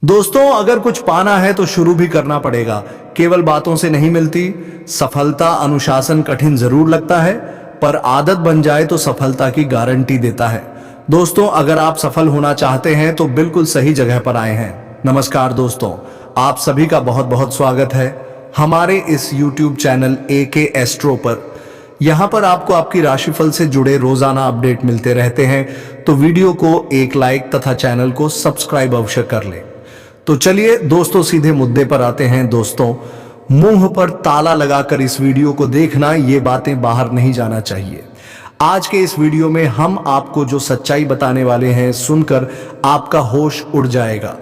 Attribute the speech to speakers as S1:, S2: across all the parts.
S1: दोस्तों, अगर कुछ पाना है तो शुरू भी करना पड़ेगा। केवल बातों से नहीं मिलती सफलता। अनुशासन कठिन जरूर लगता है, पर आदत बन जाए तो सफलता की गारंटी देता है। दोस्तों, अगर आप सफल होना चाहते हैं तो बिल्कुल सही जगह पर आए हैं। नमस्कार दोस्तों, आप सभी का बहुत बहुत स्वागत है हमारे इस YouTube चैनल AK एस्ट्रो पर। यहाँ पर आपको आपकी राशिफल से जुड़े रोजाना अपडेट मिलते रहते हैं, तो वीडियो को एक लाइक तथा चैनल को सब्सक्राइब अवश्य कर लें। तो चलिए दोस्तों, सीधे मुद्दे पर आते हैं। दोस्तों, मुंह पर ताला लगाकर इस वीडियो को देखना, ये बातें बाहर नहीं जाना चाहिए। आज के इस वीडियो में हम आपको जो सच्चाई बताने वाले हैं, सुनकर आपका होश उड़ जाएगा।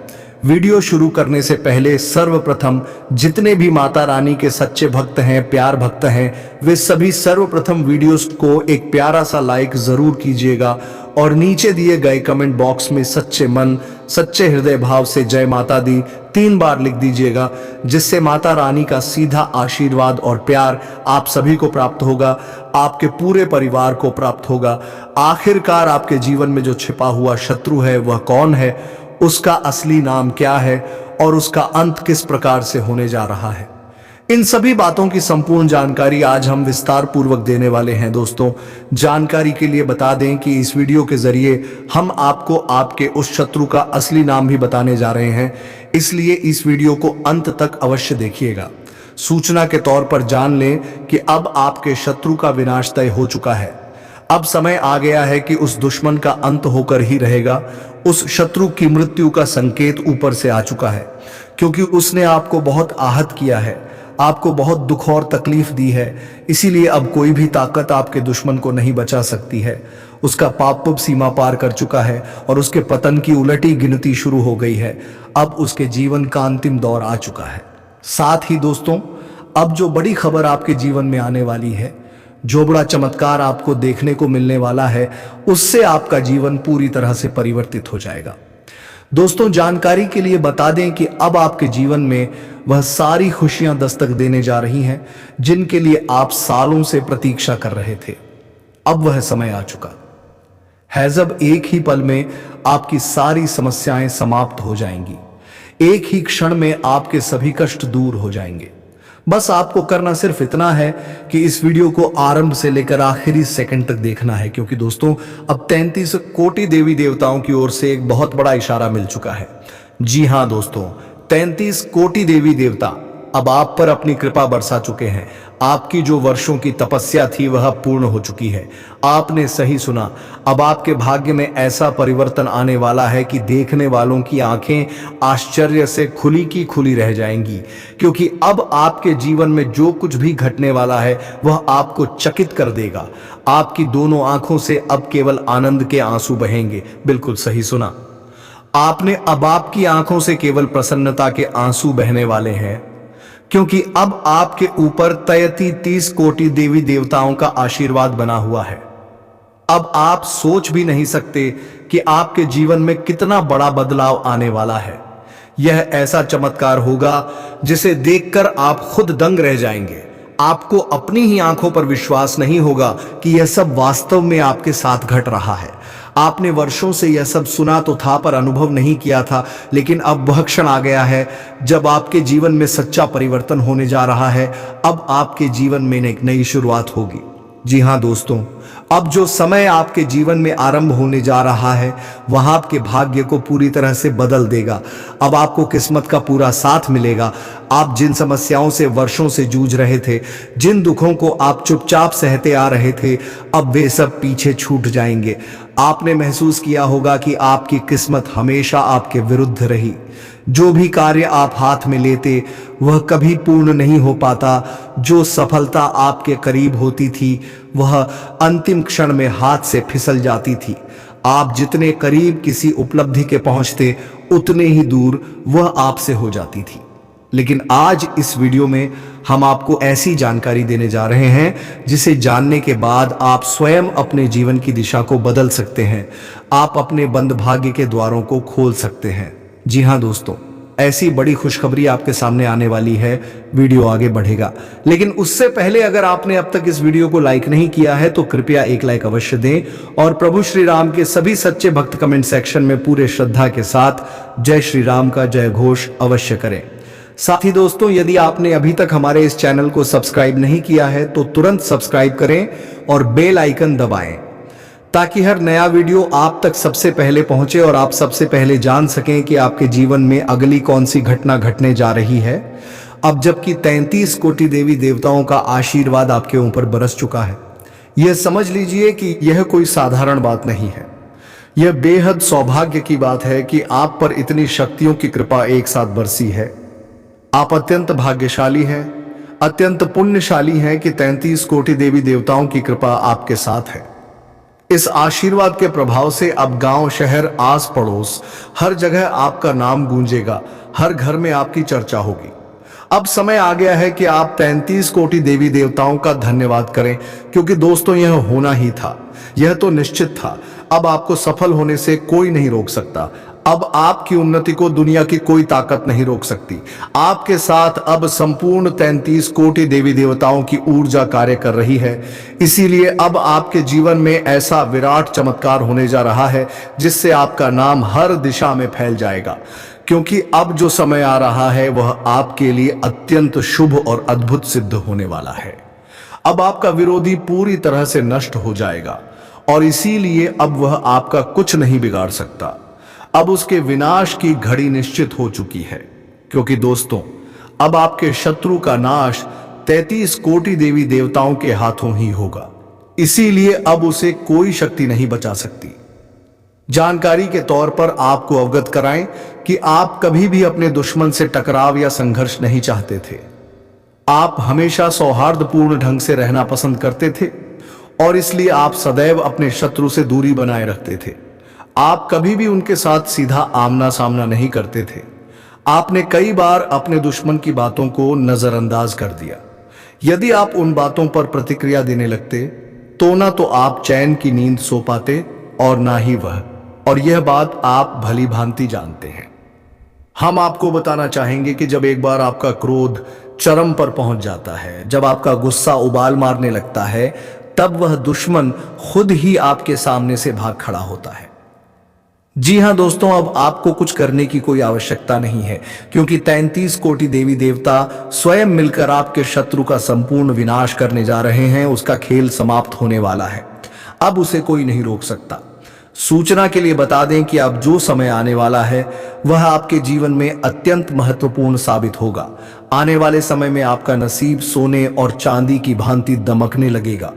S1: वीडियो शुरू करने से पहले सर्वप्रथम जितने भी माता रानी के सच्चे भक्त हैं, प्यार भक्त हैं, वे सभी सर्वप्रथम वीडियोस को एक प्यारा सा लाइक जरूर कीजिएगा और नीचे दिए गए कमेंट बॉक्स में सच्चे मन सच्चे हृदय भाव से जय माता दी 3 बार लिख दीजिएगा, जिससे माता रानी का सीधा आशीर्वाद और प्यार आप सभी को प्राप्त होगा, आपके पूरे परिवार को प्राप्त होगा। आखिरकार आपके जीवन में जो छिपा हुआ शत्रु है वह कौन है, उसका असली नाम क्या है और उसका अंत किस प्रकार से होने जा रहा है, इन सभी बातों की संपूर्ण जानकारी आज हम विस्तार पूर्वक देने वाले हैं। दोस्तों, जानकारी के लिए बता दें कि इस वीडियो के जरिए हम आपको आपके उस शत्रु का असली नाम भी बताने जा रहे हैं, इसलिए इस वीडियो को अंत तक अवश्य देखिएगा। सूचना के तौर पर जान लें कि अब आपके शत्रु का विनाश तय हो चुका है। अब समय आ गया है कि उस दुश्मन का अंत होकर ही रहेगा। उस शत्रु की मृत्यु का संकेत ऊपर से आ चुका है, क्योंकि उसने आपको बहुत आहत किया है, आपको बहुत दुख और तकलीफ दी है। इसीलिए अब कोई भी ताकत आपके दुश्मन को नहीं बचा सकती है। उसका पाप सीमा पार कर चुका है और उसके पतन की उलटी गिनती शुरू हो गई है। अब उसके जीवन का अंतिम दौर आ चुका है। साथ ही दोस्तों, अब जो बड़ी खबर आपके जीवन में आने वाली है, जो बड़ा चमत्कार आपको देखने को मिलने वाला है, उससे आपका जीवन पूरी तरह से परिवर्तित हो जाएगा। दोस्तों, जानकारी के लिए बता दें कि अब आपके जीवन में वह सारी खुशियां दस्तक देने जा रही हैं जिनके लिए आप सालों से प्रतीक्षा कर रहे थे। अब वह समय आ चुका है जब एक ही पल में आपकी सारी समस्याएं समाप्त हो जाएंगी। एक ही क्षण में आपके सभी कष्ट दूर हो जाएंगे। बस आपको करना सिर्फ इतना है कि इस वीडियो को आरंभ से लेकर आखिरी सेकंड तक देखना है, क्योंकि दोस्तों अब 33 कोटि देवी देवताओं की ओर से एक बहुत बड़ा इशारा मिल चुका है। जी हां दोस्तों, 33 कोटि देवी देवता अब आप पर अपनी कृपा बरसा चुके हैं। आपकी जो वर्षों की तपस्या थी वह पूर्ण हो चुकी है। आपने सही सुना, अब आपके भाग्य में ऐसा परिवर्तन आने वाला है कि देखने वालों की आंखें आश्चर्य से खुली की खुली रह जाएंगी, क्योंकि अब आपके जीवन में जो कुछ भी घटने वाला है वह आपको चकित कर देगा। आपकी दोनों आंखों से अब केवल आनंद के आंसू बहेंगे। बिल्कुल सही सुना आपने, अब आपकी आंखों से केवल प्रसन्नता के आंसू बहने वाले हैं, क्योंकि अब आपके ऊपर 33 कोटि देवी देवताओं का आशीर्वाद बना हुआ है। अब आप सोच भी नहीं सकते कि आपके जीवन में कितना बड़ा बदलाव आने वाला है। यह ऐसा चमत्कार होगा जिसे देखकर आप खुद दंग रह जाएंगे। आपको अपनी ही आंखों पर विश्वास नहीं होगा कि यह सब वास्तव में आपके साथ घट रहा है। आपने वर्षों से यह सब सुना तो था, पर अनुभव नहीं किया था, लेकिन अब वह क्षण आ गया है जब आपके जीवन में सच्चा परिवर्तन होने जा रहा है। अब आपके जीवन में एक नई शुरुआत होगी। जी हां दोस्तों, अब जो समय आपके जीवन में आरंभ होने जा रहा है वह आपके भाग्य को पूरी तरह से बदल देगा। अब आपको किस्मत का पूरा साथ मिलेगा। आप जिन समस्याओं से वर्षों से जूझ रहे थे, जिन दुखों को आप चुपचाप सहते आ रहे थे, अब वे सब पीछे छूट जाएंगे। आपने महसूस किया होगा कि आपकी किस्मत हमेशा आपके विरुद्ध रही। जो भी कार्य आप हाथ में लेते वह कभी पूर्ण नहीं हो पाता। जो सफलता आपके करीब होती थी वह अंतिम क्षण में हाथ से फिसल जाती थी। आप जितने करीब किसी उपलब्धि के पहुंचते, उतने ही दूर वह आपसे हो जाती थी। लेकिन आज इस वीडियो में हम आपको ऐसी जानकारी देने जा रहे हैं जिसे जानने के बाद आप स्वयं अपने जीवन की दिशा को बदल सकते हैं। आप अपने बंद भाग्य के द्वारों को खोल सकते हैं। जी हां दोस्तों, ऐसी बड़ी खुशखबरी आपके सामने आने वाली है। वीडियो आगे बढ़ेगा, लेकिन उससे पहले अगर आपने अब तक इस वीडियो को लाइक नहीं किया है तो कृपया एक लाइक अवश्य दें और प्रभु श्री राम के सभी सच्चे भक्त कमेंट सेक्शन में पूरे श्रद्धा के साथ जय श्री राम का जय घोष अवश्य करें। साथ ही दोस्तों, यदि आपने अभी तक हमारे इस चैनल को सब्सक्राइब नहीं किया है तो तुरंत सब्सक्राइब करें और बेल आइकन दबाएं ताकि हर नया वीडियो आप तक सबसे पहले पहुंचे और आप सबसे पहले जान सकें कि आपके जीवन में अगली कौन सी घटना घटने जा रही है। अब जबकि 33 कोटि देवी देवताओं का आशीर्वाद आपके ऊपर बरस चुका है, यह समझ लीजिए कि यह कोई साधारण बात नहीं है। यह बेहद सौभाग्य की बात है कि आप पर इतनी शक्तियों की कृपा एक साथ बरसी है। आप अत्यंत भाग्यशाली हैं, अत्यंत पुण्यशाली हैं कि 33 कोटि देवी देवताओं की कृपा आपके साथ है। इस आशीर्वाद के प्रभाव से अब गांव, शहर, आस पड़ोस हर जगह आपका नाम गूंजेगा, हर घर में आपकी चर्चा होगी। अब समय आ गया है कि आप 33 कोटि देवी देवताओं का धन्यवाद करें, क्योंकि दोस्तों यह होना ही था, यह तो निश्चित था। अब आपको सफल होने से कोई नहीं रोक सकता। अब आपकी उन्नति को दुनिया की कोई ताकत नहीं रोक सकती। आपके साथ अब संपूर्ण 33 कोटि देवी देवताओं की ऊर्जा कार्य कर रही है। इसीलिए अब आपके जीवन में ऐसा विराट चमत्कार होने जा रहा है जिससे आपका नाम हर दिशा में फैल जाएगा, क्योंकि अब जो समय आ रहा है वह आपके लिए अत्यंत शुभ और अद्भुत सिद्ध होने वाला है। अब आपका विरोधी पूरी तरह से नष्ट हो जाएगा और इसीलिए अब वह आपका कुछ नहीं बिगाड़ सकता। अब उसके विनाश की घड़ी निश्चित हो चुकी है, क्योंकि दोस्तों अब आपके शत्रु का नाश 33 कोटि देवी देवताओं के हाथों ही होगा। इसीलिए अब उसे कोई शक्ति नहीं बचा सकती। जानकारी के तौर पर आपको अवगत कराएं कि आप कभी भी अपने दुश्मन से टकराव या संघर्ष नहीं चाहते थे। आप हमेशा सौहार्दपूर्ण ढंग से रहना पसंद करते थे और इसलिए आप सदैव अपने शत्रु से दूरी बनाए रखते थे। आप कभी भी उनके साथ सीधा आमना सामना नहीं करते थे। आपने कई बार अपने दुश्मन की बातों को नजरअंदाज कर दिया। यदि आप उन बातों पर प्रतिक्रिया देने लगते तो ना तो आप चैन की नींद सो पाते और ना ही वह, और यह बात आप भली भांति जानते हैं। हम आपको बताना चाहेंगे कि जब एक बार आपका क्रोध चरम पर पहुंच जाता है, जब आपका गुस्सा उबाल मारने लगता है, तब वह दुश्मन खुद ही आपके सामने से भाग खड़ा होता है। जी हां दोस्तों, अब आपको कुछ करने की कोई आवश्यकता नहीं है, क्योंकि 33 कोटि देवी देवता स्वयं मिलकर आपके शत्रु का संपूर्ण विनाश करने जा रहे हैं। उसका खेल समाप्त होने वाला है, अब उसे कोई नहीं रोक सकता। सूचना के लिए बता दें कि अब जो समय आने वाला है वह आपके जीवन में अत्यंत महत्वपूर्ण साबित होगा। आने वाले समय में आपका नसीब सोने और चांदी की भांति दमकने लगेगा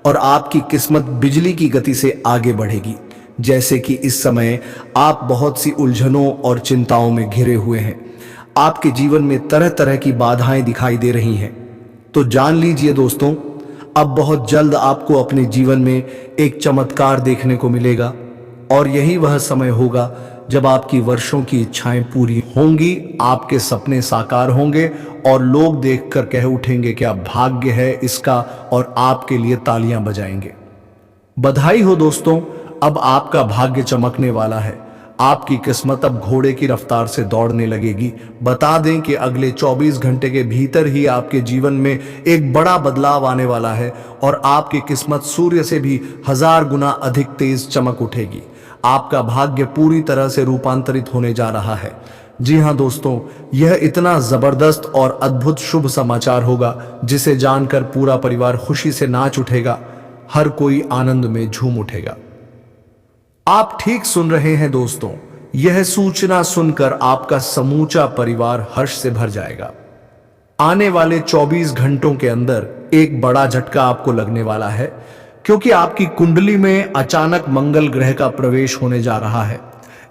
S1: और आपकी किस्मत बिजली की गति से आगे बढ़ेगी। जैसे कि इस समय आप बहुत सी उलझनों और चिंताओं में घिरे हुए हैं, आपके जीवन में तरह तरह की बाधाएं दिखाई दे रही हैं। तो जान लीजिए दोस्तों, अब बहुत जल्द आपको अपने जीवन में एक चमत्कार देखने को मिलेगा और यही वह समय होगा जब आपकी वर्षों की इच्छाएं पूरी होंगी, आपके सपने साकार होंगे और लोग देखकर कह उठेंगे क्या भाग्य है इसका, और आपके लिए तालियां बजाएंगे। बधाई हो दोस्तों, अब आपका भाग्य चमकने वाला है। आपकी किस्मत अब घोड़े की रफ्तार से दौड़ने लगेगी। बता दें कि अगले 24 घंटे के भीतर ही आपके जीवन में एक बड़ा बदलाव आने वाला है और आपकी किस्मत सूर्य से भी 1000 गुना अधिक तेज चमक उठेगी। आपका भाग्य पूरी तरह से रूपांतरित होने जा रहा है। जी हां दोस्तों, यह इतना जबरदस्त और अद्भुत शुभ समाचार होगा जिसे जानकर पूरा परिवार खुशी से नाच उठेगा, हर कोई आनंद में झूम उठेगा। आप ठीक सुन रहे हैं दोस्तों, यह सूचना सुनकर आपका समूचा परिवार हर्ष से भर जाएगा। आने वाले 24 घंटों के अंदर एक बड़ा झटका आपको लगने वाला है, क्योंकि आपकी कुंडली में अचानक मंगल ग्रह का प्रवेश होने जा रहा है।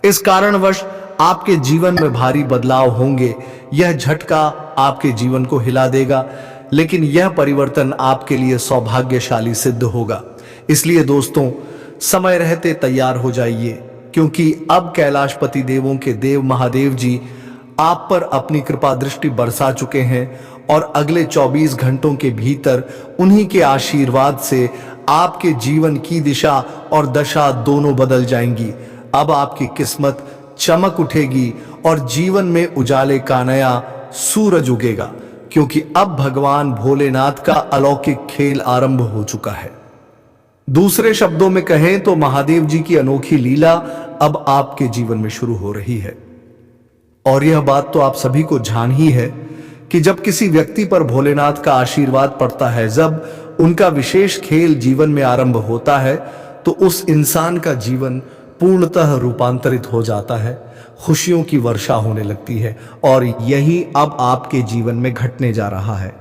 S1: इस कारणवश आपके जीवन में भारी बदलाव होंगे। यह झटका आपके जीवन को हिला देगा, लेकिन यह परिवर्तन आपके लिए सौभाग्यशाली सिद्ध होगा। इसलिए दोस्तों, समय रहते तैयार हो जाइए, क्योंकि अब कैलाशपति देवों के देव महादेव जी आप पर अपनी कृपा दृष्टि बरसा चुके हैं और अगले 24 घंटों के भीतर उन्हीं के आशीर्वाद से आपके जीवन की दिशा और दशा दोनों बदल जाएंगी। अब आपकी किस्मत चमक उठेगी और जीवन में उजाले का नया सूरज उगेगा, क्योंकि अब भगवान भोलेनाथ का अलौकिक खेल आरंभ हो चुका है। दूसरे शब्दों में कहें तो महादेव जी की अनोखी लीला अब आपके जीवन में शुरू हो रही है। और यह बात तो आप सभी को जान ही है कि जब किसी व्यक्ति पर भोलेनाथ का आशीर्वाद पड़ता है, जब उनका विशेष खेल जीवन में आरंभ होता है, तो उस इंसान का जीवन पूर्णतः रूपांतरित हो जाता है, खुशियों की वर्षा होने लगती है। और यही अब आपके जीवन में घटने जा रहा है।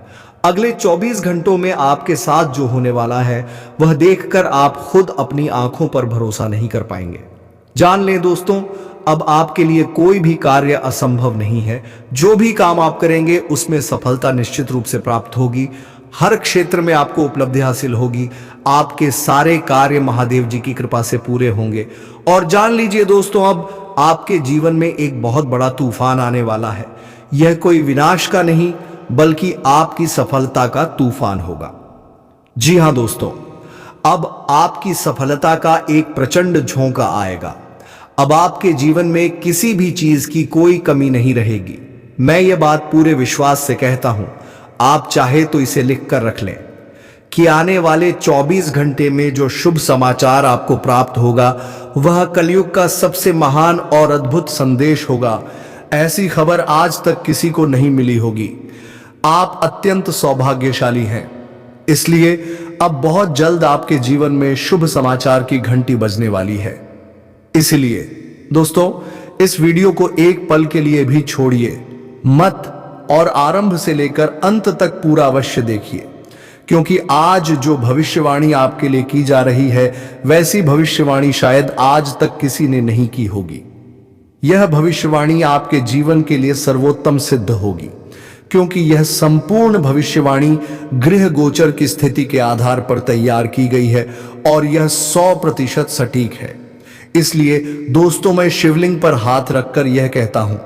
S1: अगले 24 घंटों में आपके साथ जो होने वाला है वह देखकर आप खुद अपनी आंखों पर भरोसा नहीं कर पाएंगे। जान लें दोस्तों, अब आपके लिए कोई भी कार्य असंभव नहीं है। जो भी काम आप करेंगे उसमें सफलता निश्चित रूप से प्राप्त होगी। हर क्षेत्र में आपको उपलब्धि हासिल होगी। आपके सारे कार्य महादेव जी की कृपा से पूरे होंगे। और जान लीजिए दोस्तों, अब आपके जीवन में एक बहुत बड़ा तूफान आने वाला है। यह कोई विनाश का नहीं, बल्कि आपकी सफलता का तूफान होगा। जी हां दोस्तों, अब आपकी सफलता का एक प्रचंड झोंका आएगा। अब आपके जीवन में किसी भी चीज की कोई कमी नहीं रहेगी। मैं ये बात पूरे विश्वास से कहता हूं। आप चाहे तो इसे लिख कर रख लें कि आने वाले 24 घंटे में जो शुभ समाचार आपको प्राप्त होगा वह कलयुग का सबसे महान और अद्भुत संदेश होगा। ऐसी खबर आज तक किसी को नहीं मिली होगी। आप अत्यंत सौभाग्यशाली हैं, इसलिए अब बहुत जल्द आपके जीवन में शुभ समाचार की घंटी बजने वाली है। इसलिए दोस्तों, इस वीडियो को एक पल के लिए भी छोड़िए मत और आरंभ से लेकर अंत तक पूरा अवश्य देखिए, क्योंकि आज जो भविष्यवाणी आपके लिए की जा रही है वैसी भविष्यवाणी शायद आज तक किसी ने नहीं की होगी। यह भविष्यवाणी आपके जीवन के लिए सर्वोत्तम सिद्ध होगी, क्योंकि यह संपूर्ण भविष्यवाणी गृह गोचर की स्थिति के आधार पर तैयार की गई है और यह 100% सटीक है। इसलिए दोस्तों, मैं शिवलिंग पर हाथ रखकर यह कहता हूं,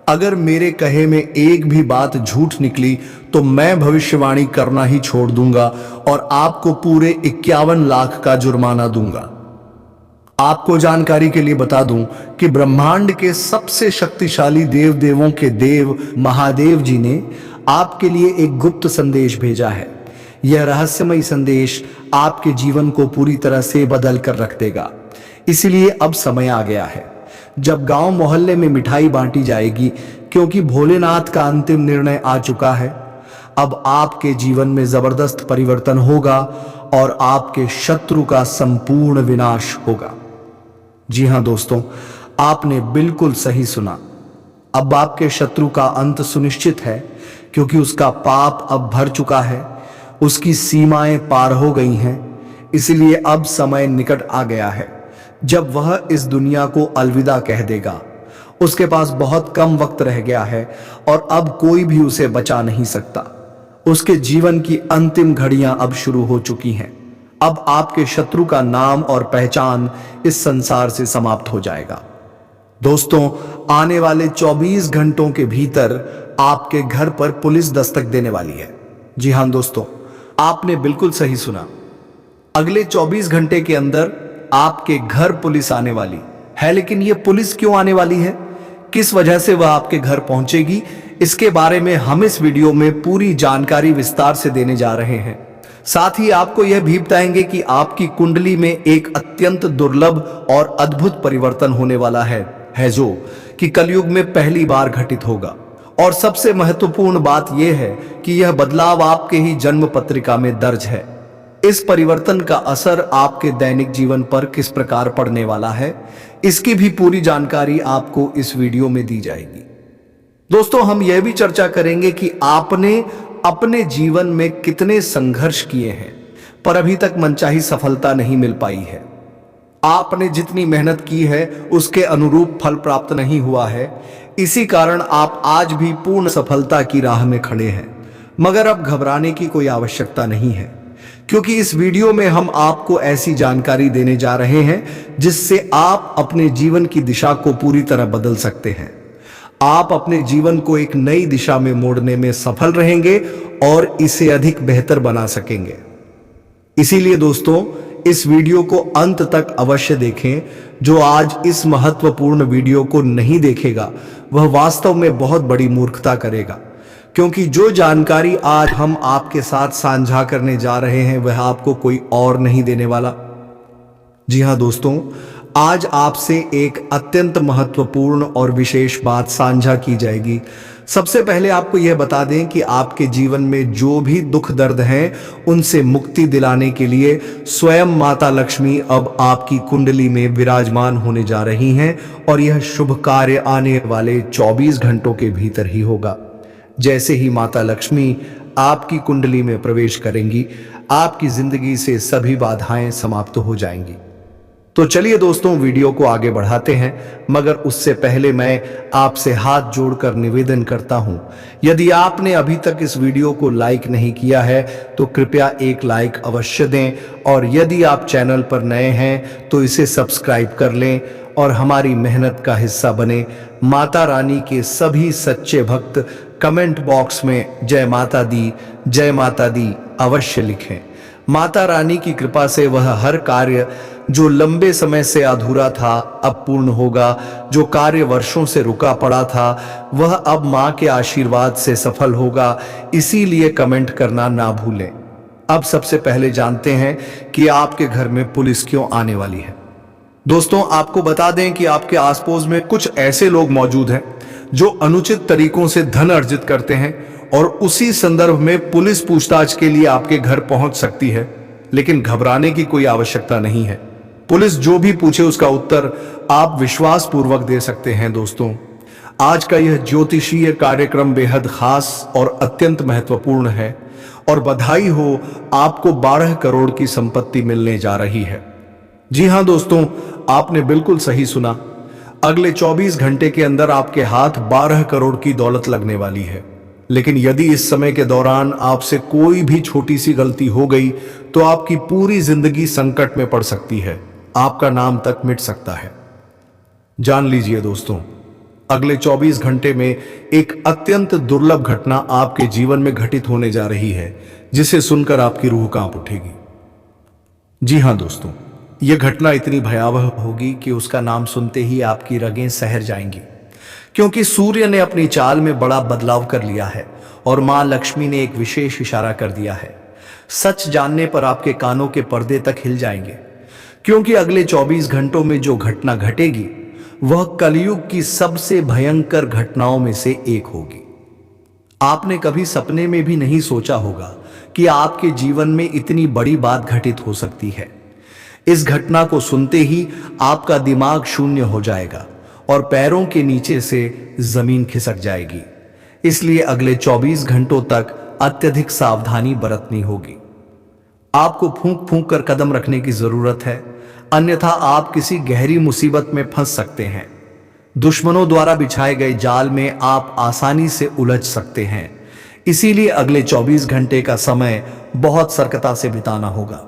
S1: अगर मेरे कहे में एक भी बात झूठ निकली तो मैं भविष्यवाणी करना ही छोड़ दूंगा और आपको पूरे 51 लाख का जुर्माना दूंगा। आपको जानकारी के लिए बता दूं कि ब्रह्मांड के सबसे शक्तिशाली देव देवों के देव महादेव जी ने आपके लिए एक गुप्त संदेश भेजा है। यह रहस्यमय संदेश आपके जीवन को पूरी तरह से बदल कर रख देगा। इसलिए अब समय आ गया है जब गांव मोहल्ले में मिठाई बांटी जाएगी, क्योंकि भोलेनाथ का अंतिम निर्णय आ चुका है। अब आपके जीवन में जबरदस्त परिवर्तन होगा और आपके शत्रु का संपूर्ण विनाश होगा। जी हां दोस्तों, आपने बिल्कुल सही सुना। अब आपके शत्रु का अंत सुनिश्चित है, क्योंकि उसका पाप अब भर चुका है, उसकी सीमाएं पार हो गई हैं। इसलिए अब समय निकट आ गया है जब वह इस दुनिया को अलविदा कह देगा। उसके पास बहुत कम वक्त रह गया है और अब कोई भी उसे बचा नहीं सकता। उसके जीवन की अंतिम घड़ियां अब शुरू हो चुकी हैं। अब आपके शत्रु का नाम और पहचान इस संसार से समाप्त हो जाएगा। दोस्तों, आने वाले 24 घंटों के भीतर आपके घर पर पुलिस दस्तक देने वाली है। जी हां दोस्तों, आपने बिल्कुल सही सुना। अगले 24 घंटे के अंदर आपके घर पुलिस आने वाली है। लेकिन यह पुलिस क्यों आने वाली है, किस वजह से वह आपके घर पहुंचेगी, इसके बारे में हम इस वीडियो में पूरी जानकारी विस्तार से देने जा रहे हैं। साथ ही आपको यह भी बताएंगे कि आपकी कुंडली में एक अत्यंत दुर्लभ और अद्भुत परिवर्तन होने वाला है जो कि कलयुग में पहली बार घटित होगा। और सबसे महत्वपूर्ण बात यह है कि यह बदलाव आपके ही जन्म पत्रिका में दर्ज है। इस परिवर्तन का असर आपके दैनिक जीवन पर किस प्रकार पड़ने वाला है, इसकी भी पूरी जानकारी आपको इस वीडियो में दी जाएगी। दोस्तों, हम यह भी चर्चा करेंगे कि आपने अपने जीवन में कितने संघर्ष किए हैं पर अभी तक मनचाही सफलता नहीं मिल पाई है। आपने जितनी मेहनत की है उसके अनुरूप फल प्राप्त नहीं हुआ है। इसी कारण आप आज भी पूर्ण सफलता की राह में खड़े हैं। मगर अब घबराने की कोई आवश्यकता नहीं है, क्योंकि इस वीडियो में हम आपको ऐसी जानकारी देने जा रहे हैं जिससे आप अपने जीवन की दिशा को पूरी तरह बदल सकते हैं। आप अपने जीवन को एक नई दिशा में मोड़ने में सफल रहेंगे और इसे अधिक बेहतर बना सकेंगे। इसीलिए दोस्तों, इस वीडियो को अंत तक अवश्य देखें। जो आज इस महत्वपूर्ण वीडियो को नहीं देखेगा वह वास्तव में बहुत बड़ी मूर्खता करेगा, क्योंकि जो जानकारी आज हम आपके साथ साझा करने जा रहे हैं वह आपको कोई और नहीं देने वाला। जी हां दोस्तों, आज आपसे एक अत्यंत महत्वपूर्ण और विशेष बात साझा की जाएगी। सबसे पहले आपको यह बता दें कि आपके जीवन में जो भी दुख दर्द हैं उनसे मुक्ति दिलाने के लिए स्वयं माता लक्ष्मी अब आपकी कुंडली में विराजमान होने जा रही हैं, और यह शुभ कार्य आने वाले 24 घंटों के भीतर ही होगा। जैसे ही माता लक्ष्मी आपकी कुंडली में प्रवेश करेंगी, आपकी जिंदगी से सभी बाधाएं समाप्त हो जाएंगी। तो चलिए दोस्तों, वीडियो को आगे बढ़ाते हैं, मगर उससे पहले मैं आपसे हाथ जोड़कर निवेदन करता हूं, यदि आपने अभी तक इस वीडियो को लाइक नहीं किया है तो कृपया एक लाइक अवश्य दें, और यदि आप चैनल पर नए हैं तो इसे सब्सक्राइब कर लें और हमारी मेहनत का हिस्सा बने। माता रानी के सभी सच्चे भक्त कमेंट बॉक्स में जय माता दी अवश्य लिखें। माता रानी की कृपा से वह हर कार्य जो लंबे समय से अधूरा था अब पूर्ण होगा। जो कार्य वर्षों से रुका पड़ा था वह अब मां के आशीर्वाद से सफल होगा, इसीलिए कमेंट करना ना भूलें। अब सबसे पहले जानते हैं कि आपके घर में पुलिस क्यों आने वाली है। दोस्तों, आपको बता दें कि आपके आसपास में कुछ ऐसे लोग मौजूद हैं जो अनुचित तरीकों से धन अर्जित करते हैं, और उसी संदर्भ में पुलिस पूछताछ के लिए आपके घर पहुंच सकती है। लेकिन घबराने की कोई आवश्यकता नहीं है। पुलिस जो भी पूछे उसका उत्तर आप विश्वास पूर्वक दे सकते हैं। दोस्तों, आज का यह ज्योतिषीय कार्यक्रम बेहद खास और अत्यंत महत्वपूर्ण है, और बधाई हो, आपको 12 करोड़ की संपत्ति मिलने जा रही है। जी हां दोस्तों, आपने बिल्कुल सही सुना। अगले 24 घंटे के अंदर आपके हाथ 12 करोड़ की दौलत लगने वाली है। लेकिन यदि इस समय के दौरान आपसे कोई भी छोटी सी गलती हो गई तो आपकी पूरी जिंदगी संकट में पड़ सकती है, आपका नाम तक मिट सकता है। जान लीजिए दोस्तों, अगले 24 घंटे में एक अत्यंत दुर्लभ घटना आपके जीवन में घटित होने जा रही है, जिसे सुनकर आपकी रूह कांप उठेगी। जी हां दोस्तों, यह घटना इतनी भयावह होगी कि उसका नाम सुनते ही आपकी रगें सहर जाएंगी, क्योंकि सूर्य ने अपनी चाल में बड़ा बदलाव कर लिया है और मां लक्ष्मी ने एक विशेष इशारा कर दिया है। सच जानने पर आपके कानों के पर्दे तक हिल जाएंगे, क्योंकि अगले 24 घंटों में जो घटना घटेगी वह कलयुग की सबसे भयंकर घटनाओं में से एक होगी। आपने कभी सपने में भी नहीं सोचा होगा कि आपके जीवन में इतनी बड़ी बात घटित हो सकती है। इस घटना को सुनते ही आपका दिमाग शून्य हो जाएगा और पैरों के नीचे से जमीन खिसक जाएगी। इसलिए अगले 24 घंटों तक अत्यधिक सावधानी बरतनी होगी। आपको फूंक फूंक कर कदम रखने की जरूरत है, अन्यथा आप किसी गहरी मुसीबत में फंस सकते हैं। दुश्मनों द्वारा बिछाए गए जाल में आप आसानी से उलझ सकते हैं। इसीलिए अगले 24 घंटे का समय बहुत सतर्कता से बिताना होगा।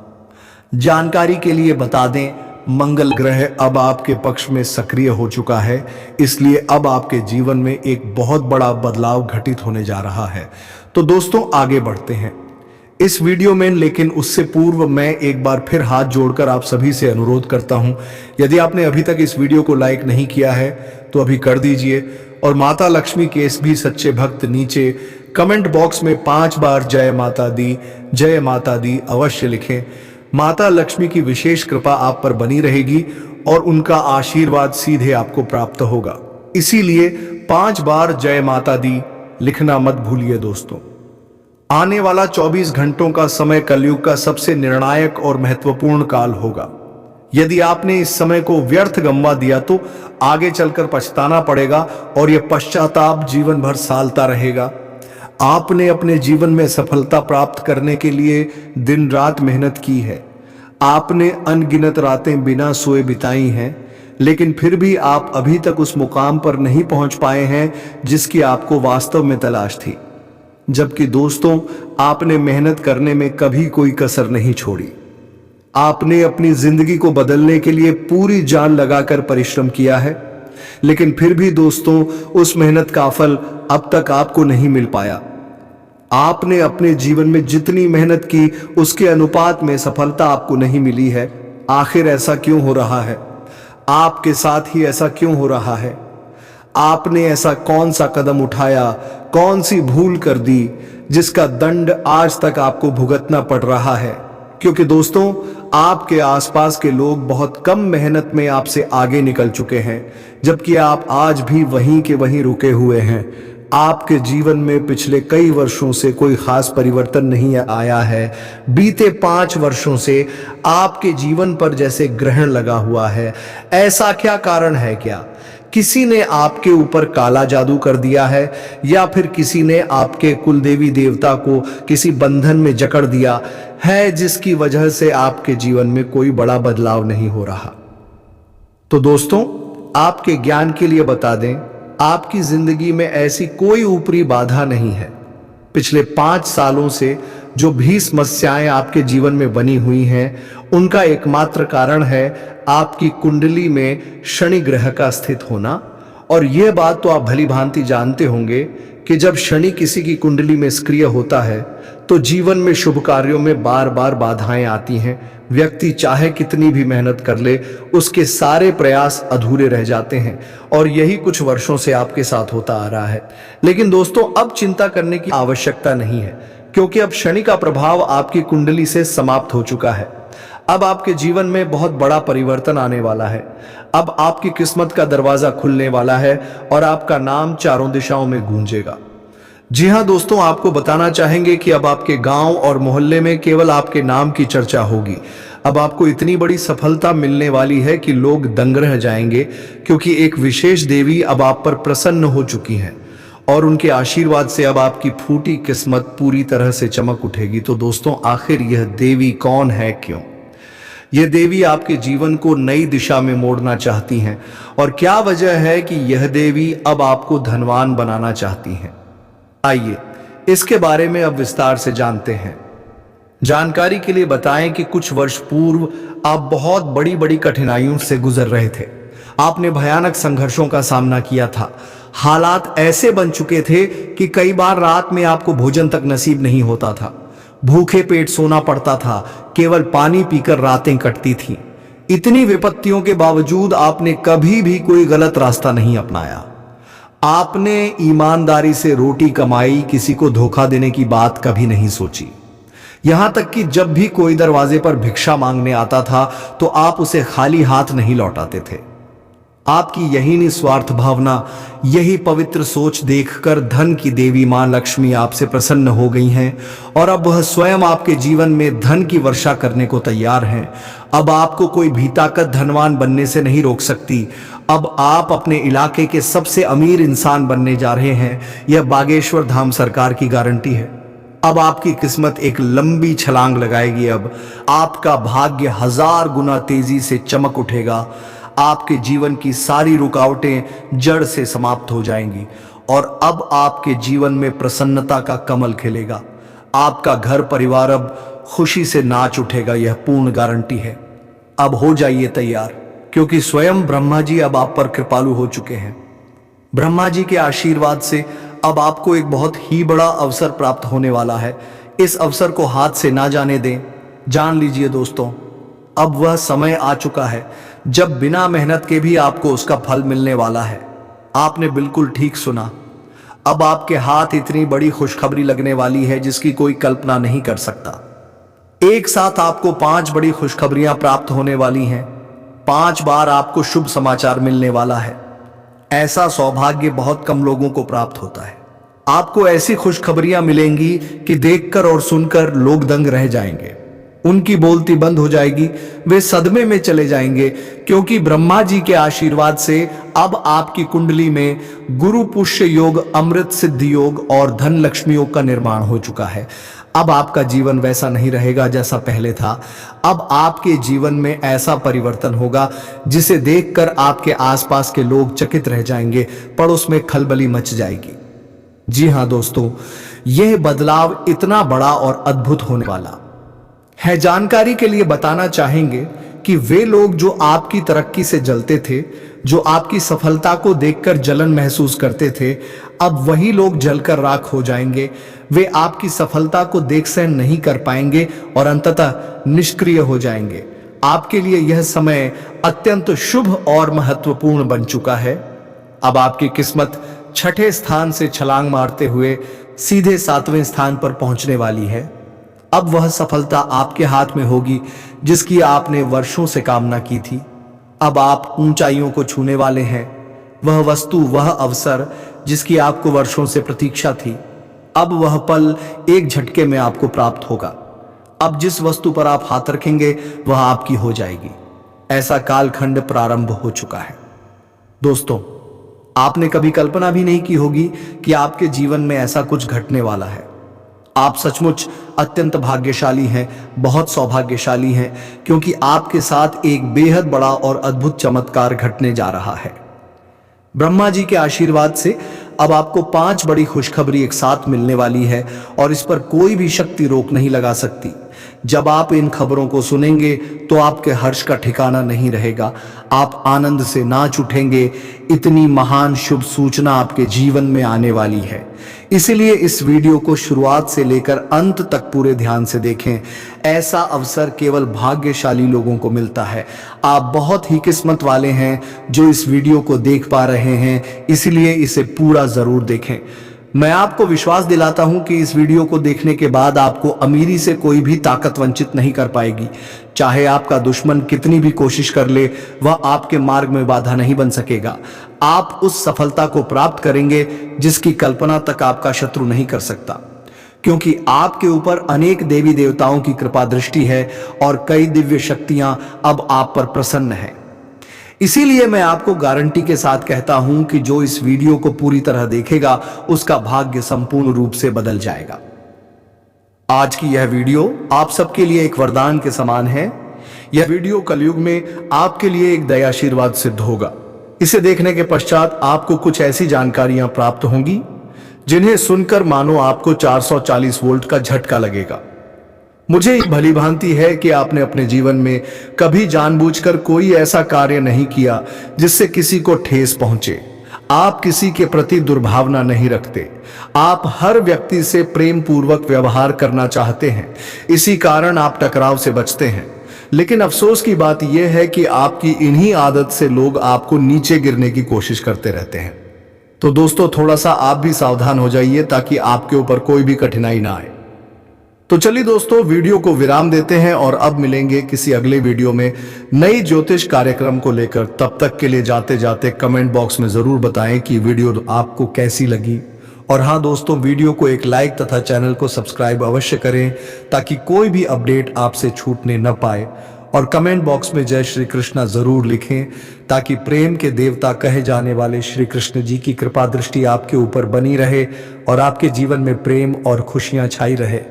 S1: जानकारी के लिए बता दें, मंगल ग्रह अब आपके पक्ष में सक्रिय हो चुका है, इसलिए अब आपके जीवन में एक बहुत बड़ा बदलाव घटित होने जा रहा है। तो दोस्तों, आगे बढ़ते हैं इस वीडियो में, लेकिन उससे पूर्व मैं एक बार फिर हाथ जोड़कर आप सभी से अनुरोध करता हूं, यदि आपने अभी तक इस वीडियो को लाइक नहीं किया है तो अभी कर दीजिए, और माता लक्ष्मी के भी सच्चे भक्त नीचे कमेंट बॉक्स में 5 बार जय माता दी अवश्य लिखें। माता लक्ष्मी की विशेष कृपा आप पर बनी रहेगी और उनका आशीर्वाद सीधे आपको प्राप्त होगा। इसीलिए 5 बार जय माता दी लिखना मत भूलिए दोस्तों। आने वाला 24 घंटों का समय कलयुग का सबसे निर्णायक और महत्वपूर्ण काल होगा। यदि आपने इस समय को व्यर्थ गंवा दिया तो आगे चलकर पछताना पड़ेगा, और यह पश्चाताप जीवन भर सालता रहेगा। आपने अपने जीवन में सफलता प्राप्त करने के लिए दिन रात मेहनत की है, आपने अनगिनत रातें बिना सोए बिताई हैं, लेकिन फिर भी आप अभी तक उस मुकाम पर नहीं पहुंच पाए हैं जिसकी आपको वास्तव में तलाश थी। जबकि दोस्तों, आपने मेहनत करने में कभी कोई कसर नहीं छोड़ी। आपने अपनी जिंदगी को बदलने के लिए पूरी जान लगाकर परिश्रम किया है, लेकिन फिर भी दोस्तों, उस मेहनत का फल अब तक आपको नहीं मिल पाया। आपने अपने जीवन में जितनी मेहनत की उसके अनुपात में सफलता आपको नहीं मिली है। आखिर ऐसा क्यों हो रहा है? आपके साथ ही ऐसा क्यों हो रहा है? आपने ऐसा कौन सा कदम उठाया, कौन सी भूल कर दी जिसका दंड आज तक आपको भुगतना पड़ रहा है? क्योंकि दोस्तों, आपके आसपास के लोग बहुत कम मेहनत में आपसे आगे निकल चुके हैं, जबकि आप आज भी वहीं के वहीं रुके हुए हैं। आपके जीवन में पिछले कई वर्षों से कोई खास परिवर्तन नहीं आया है। बीते 5 वर्षों से आपके जीवन पर जैसे ग्रहण लगा हुआ है। ऐसा क्या कारण है? क्या किसी ने आपके ऊपर काला जादू कर दिया है, या फिर किसी ने आपके कुलदेवी देवता को किसी बंधन में जकड़ दिया है, जिसकी वजह से आपके जीवन में कोई बड़ा बदलाव नहीं हो रहा? तो दोस्तों, आपके ज्ञान के लिए बता दें, आपकी जिंदगी में ऐसी कोई ऊपरी बाधा नहीं है। पिछले 5 सालों से जो भी समस्याएं आपके जीवन में बनी हुई हैं, उनका एकमात्र कारण है आपकी कुंडली में शनि ग्रह का स्थित होना। और यह बात तो आप भली भांति जानते होंगे कि जब शनि किसी की कुंडली में सक्रिय होता है तो जीवन में शुभ कार्यों में बार बार बाधाएं आती हैं। व्यक्ति चाहे कितनी भी मेहनत कर ले, उसके सारे प्रयास अधूरे रह जाते हैं, और यही कुछ वर्षों से आपके साथ होता आ रहा है। लेकिन दोस्तों, अब चिंता करने की आवश्यकता नहीं है, क्योंकि अब शनि का प्रभाव आपकी कुंडली से समाप्त हो चुका है। अब आपके जीवन में बहुत बड़ा परिवर्तन आने वाला है। अब आपकी किस्मत का दरवाजा खुलने वाला है और आपका नाम चारों दिशाओं में गूंजेगा। जी हां दोस्तों, आपको बताना चाहेंगे कि अब आपके गांव और मोहल्ले में केवल आपके नाम की चर्चा होगी। अब आपको इतनी बड़ी सफलता मिलने वाली है कि लोग दंग रह जाएंगे, क्योंकि एक विशेष देवी अब आप पर प्रसन्न हो चुकी है और उनके आशीर्वाद से अब आपकी फूटी किस्मत पूरी तरह से चमक उठेगी। तो दोस्तों, आखिर यह देवी कौन है, क्यों? यह देवी आपके जीवन को नई दिशा में मोड़ना चाहती हैं, और क्या वजह है कि यह देवी अब आपको धनवान बनाना चाहती हैं? आइए इसके बारे में अब विस्तार से जानते हैं। जानकारी के लिए बताएं कि कुछ वर्ष पूर्व आप बहुत बड़ी बड़ी कठिनाइयों से गुजर रहे थे। आपने भयानक संघर्षों का सामना किया था। हालात ऐसे बन चुके थे कि कई बार रात में आपको भोजन तक नसीब नहीं होता था। भूखे पेट सोना पड़ता था, केवल पानी पीकर रातें कटती थीं। इतनी विपत्तियों के बावजूद आपने कभी भी कोई गलत रास्ता नहीं अपनाया। आपने ईमानदारी से रोटी कमाई, किसी को धोखा देने की बात कभी नहीं सोची। यहां तक कि जब भी कोई दरवाजे पर भिक्षा मांगने आता था तो आप उसे खाली हाथ नहीं लौटाते थे। आपकी यही निस्वार्थ भावना, यही पवित्र सोच देखकर धन की देवी मां लक्ष्मी आपसे प्रसन्न हो गई हैं, और अब वह स्वयं आपके जीवन में धन की वर्षा करने को तैयार हैं। अब आपको कोई भी ताकत धनवान बनने से नहीं रोक सकती। अब आप अपने इलाके के सबसे अमीर इंसान बनने जा रहे हैं, यह बागेश्वर धाम सरकार की गारंटी है। अब आपकी किस्मत एक लंबी छलांग लगाएगी। अब आपका भाग्य 1000 गुना तेजी से चमक उठेगा। आपके जीवन की सारी रुकावटें जड़ से समाप्त हो जाएंगी, और अब आपके जीवन में प्रसन्नता का कमल खिलेगा। आपका घर परिवार अब खुशी से नाच उठेगा, यह पूर्ण गारंटी है। अब हो जाइए तैयार, क्योंकि स्वयं ब्रह्मा जी अब आप पर कृपालु हो चुके हैं। ब्रह्मा जी के आशीर्वाद से अब आपको एक बहुत ही बड़ा अवसर प्राप्त होने वाला है। इस अवसर को हाथ से ना जाने दें। जान लीजिए दोस्तों, अब वह समय आ चुका है जब बिना मेहनत के भी आपको उसका फल मिलने वाला है। आपने बिल्कुल ठीक सुना। अब आपके हाथ इतनी बड़ी खुशखबरी लगने वाली है जिसकी कोई कल्पना नहीं कर सकता। एक साथ आपको 5 बड़ी खुशखबरियां प्राप्त होने वाली हैं। 5 बार आपको शुभ समाचार मिलने वाला है। ऐसा सौभाग्य बहुत कम लोगों को प्राप्त होता है। आपको ऐसी खुशखबरियां मिलेंगी कि देखकर और सुनकर लोग दंग रह जाएंगे। उनकी बोलती बंद हो जाएगी, वे सदमे में चले जाएंगे, क्योंकि ब्रह्मा जी के आशीर्वाद से अब आपकी कुंडली में गुरु पुष्य योग, अमृत सिद्धि योग और धन लक्ष्मी योग का निर्माण हो चुका है। अब आपका जीवन वैसा नहीं रहेगा जैसा पहले था। अब आपके जीवन में ऐसा परिवर्तन होगा जिसे देखकर आपके आसपास के लोग चकित रह जाएंगे, पड़ोस में खलबली मच जाएगी। जी हां दोस्तों, यह बदलाव इतना बड़ा और अद्भुत होने वाला है। जानकारी के लिए बताना चाहेंगे कि वे लोग जो आपकी तरक्की से जलते थे, जो आपकी सफलता को देखकर जलन महसूस करते थे, अब वही लोग जलकर राख हो जाएंगे। वे आपकी सफलता को देख सहन नहीं कर पाएंगे और अंततः निष्क्रिय हो जाएंगे। आपके लिए यह समय अत्यंत शुभ और महत्वपूर्ण बन चुका है। अब आपकी किस्मत छठे स्थान से छलांग मारते हुए सीधे 7वें स्थान पर पहुंचने वाली है। अब वह सफलता आपके हाथ में होगी जिसकी आपने वर्षों से कामना की थी। अब आप ऊंचाइयों को छूने वाले हैं। वह वस्तु, वह अवसर जिसकी आपको वर्षों से प्रतीक्षा थी, अब वह पल एक झटके में आपको प्राप्त होगा। अब जिस वस्तु पर आप हाथ रखेंगे वह आपकी हो जाएगी। ऐसा कालखंड प्रारंभ हो चुका है। दोस्तों, आपने कभी कल्पना भी नहीं की होगी कि आपके जीवन में ऐसा कुछ घटने वाला है। आप सचमुच अत्यंत भाग्यशाली हैं, बहुत सौभाग्यशाली हैं, क्योंकि आपके साथ एक बेहद बड़ा और अद्भुत चमत्कार घटने जा रहा है। ब्रह्मा जी के आशीर्वाद से अब आपको 5 बड़ी खुशखबरी एक साथ मिलने वाली है और इस पर कोई भी शक्ति रोक नहीं लगा सकती। जब आप इन खबरों को सुनेंगे तो आपके हर्ष का ठिकाना नहीं रहेगा। आप आनंद से नाच उठेंगे। इतनी महान शुभ सूचना आपके जीवन में आने वाली है। इसलिए इस वीडियो को शुरुआत से लेकर अंत तक पूरे ध्यान से देखें। ऐसा अवसर केवल भाग्यशाली लोगों को मिलता है। आप बहुत ही किस्मत वाले हैं जो इस वीडियो को देख पा रहे हैं, इसलिए इसे पूरा जरूर देखें। मैं आपको विश्वास दिलाता हूं कि इस वीडियो को देखने के बाद आपको अमीरी से कोई भी ताकत वंचित नहीं कर पाएगी। चाहे आपका दुश्मन कितनी भी कोशिश कर ले, वह आपके मार्ग में बाधा नहीं बन सकेगा। आप उस सफलता को प्राप्त करेंगे जिसकी कल्पना तक आपका शत्रु नहीं कर सकता, क्योंकि आपके ऊपर अनेक देवी देवताओं की कृपा दृष्टि है और कई दिव्य शक्तियां अब आप पर प्रसन्न हैं। इसीलिए मैं आपको गारंटी के साथ कहता हूं कि जो इस वीडियो को पूरी तरह देखेगा उसका भाग्य संपूर्ण रूप से बदल जाएगा। आज की यह वीडियो आप सबके लिए एक वरदान के समान है। यह वीडियो कलयुग में आपके लिए एक दयाशीर्वाद सिद्ध होगा। इसे देखने के पश्चात आपको कुछ ऐसी जानकारियां प्राप्त होंगी जिन्हें सुनकर मानो आपको 440 वोल्ट का झटका लगेगा। मुझे भली भांति है कि आपने अपने जीवन में कभी जानबूझकर कोई ऐसा कार्य नहीं किया जिससे किसी को ठेस पहुंचे। आप किसी के प्रति दुर्भावना नहीं रखते। आप हर व्यक्ति से प्रेम पूर्वक व्यवहार करना चाहते हैं। इसी कारण आप टकराव से बचते हैं। लेकिन अफसोस की बात यह है कि आपकी इन्हीं आदत से लोग आपको नीचे गिरने की कोशिश करते रहते हैं। तो दोस्तों, थोड़ा सा आप भी सावधान हो जाइए ताकि आपके ऊपर कोई भी कठिनाई ना आए। तो चलिए दोस्तों, वीडियो को विराम देते हैं और अब मिलेंगे किसी अगले वीडियो में नई ज्योतिष कार्यक्रम को लेकर। तब तक के लिए जाते जाते कमेंट बॉक्स में जरूर बताएं कि वीडियो आपको कैसी लगी। और हाँ दोस्तों, वीडियो को एक लाइक तथा चैनल को सब्सक्राइब अवश्य करें ताकि कोई भी अपडेट आपसे छूटने न पाए। और कमेंट बॉक्स में जय श्री कृष्णा जरूर लिखें ताकि प्रेम के देवता कहे जाने वाले श्री कृष्ण जी की कृपा दृष्टि आपके ऊपर बनी रहे और आपके जीवन में प्रेम और खुशियां छाई रहे।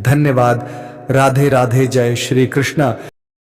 S1: धन्यवाद। राधे राधे। जय श्री कृष्णा।